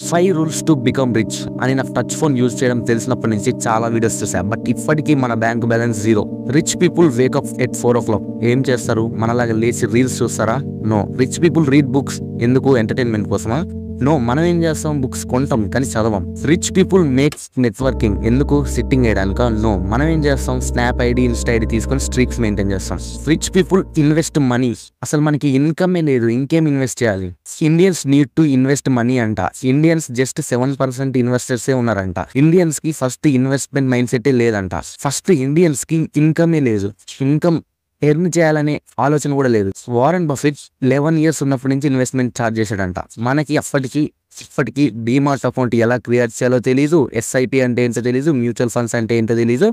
5 rules to become rich అని నాకు touch phone use చేయడం తెలిసినప్పటి నుంచి చాలా వీడియోస్ చూసాను. బట్ ఇప్పటికీ మన bank balance 0. Rich people wake up at 4 o'clock. ఏం చేస్తారు? మనలాగా లేచి రీల్స్ చూస్తారా? No. Rich people read books. ఎందుకు? ఎంటర్టైన్మెంట్ కోసమా? నో. మనం ఏం చేస్తాం? బుక్స్ కొంటాం కానీ చదవం. Rich people makes networking. ఎందుకు? సిట్టింగ్ వేయడానిక? నో. మనం ఏం చేస్తాం? స్నాప్ ఐడి, ఇన్స్టా ఐడి తీసుకొని స్ట్రీక్స్ మెయింటైన్ చేస్తాం. Rich people invest money. అసలు మనకి ఇన్కమే లేదు, ఇంకేం ఇన్వెస్ట్ చేయాలి? Indians need to invest money అంట. ఇండియన్స్ జస్ట్ 7% ఇన్వెస్టర్సే ఉన్నారంట. ఇండియన్స్ కి ఫస్ట్ ఇన్వెస్ట్మెంట్ మైండ్ సెట్ లేదంట. ఫస్ట్ ఇండియన్స్ కి ఇన్కమే లేదు. ఇన్కమ్ ఎర్న్ చేయాలనే ఆలోచన కూడా లేదు. వారెన్ బఫెట్ 11 years ఉన్నప్పటి నుంచి ఇన్వెస్ట్మెంట్ ఛార్జ్ చేశాడంట. మనకి ఇప్పటికీ డీమార్ట్ అకౌంట్ ఎలా క్రియేట్ చేయాలో తెలీదు. ఎస్ఐపి అంటే ఏంటో తెలీదు. మ్యూచువల్ ఫండ్స్ అంటే ఏంటో తెలీదు.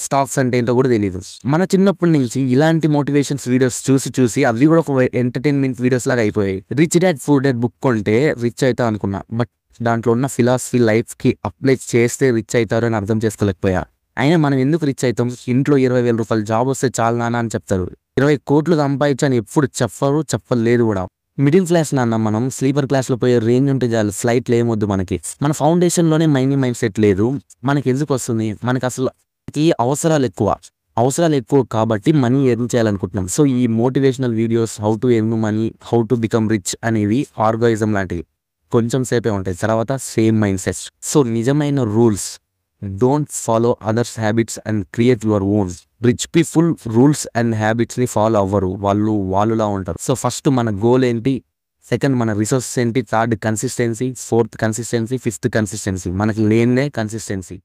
స్టాక్స్ అంటే ఏంటో కూడా తెలీదు. మన చిన్నప్పటి నుంచి ఇలాంటి మోటివేషన్స్ వీడియోస్ చూసి అవి కూడా ఒక ఎంటర్టైన్మెంట్ వీడియోస్ లాగా అయిపోయాయి. Rich dad poor dad book కొంటే రిచ్ అవుతా అనుకున్నా. బట్ దాంట్లో ఉన్న ఫిలాసఫీ లైఫ్ కి అప్లై చేస్తే రిచ్ అవుతారు అని అర్థం చేసుకోలేకపోయా. అయినా మనం ఎందుకు రిచ్ అవుతాం? ఇంట్లో 20,000 రూపాయలు జాబ్ వస్తే చాలు నాన్న అని చెప్తారు. 20 కోట్లు సంపాదించని ఎప్పుడు చెప్పలేదు కూడా. మిడిల్ క్లాస్ నాన్న, మనం స్లీపర్ క్లాస్లో పోయే రేంజ్ ఉంటే చాలు. ఫ్లైట్లు ఏమొద్దు మనకి. మన ఫౌండేషన్లోనే మైండ్ సెట్ లేదు. మనకి ఎందుకు వస్తుంది? మనకి అసలు అవసరాలు ఎక్కువ కాబట్టి మనీ ఎర్న్ చేయాలనుకుంటున్నాం. సో ఈ motivational videos, how to earn money, how to become rich అనేవి ఆర్గానిజం లాంటివి. కొంచెం సేపే ఉంటాయి, తర్వాత సేమ్ మైండ్ సెట్. సో నిజమైన rules, don't follow others habits and create your own. Rich people rules and హ్యాబిట్స్ని ఫాలో అవ్వరు, వాళ్ళులా ఉంటారు. సో ఫస్ట్ మన గోల్ ఏంటి, సెకండ్ మన రిసోర్సెస్ ఏంటి, third consistency, fourth consistency, fifth consistency. మనకి లేనిదే కన్సిస్టెన్సీ.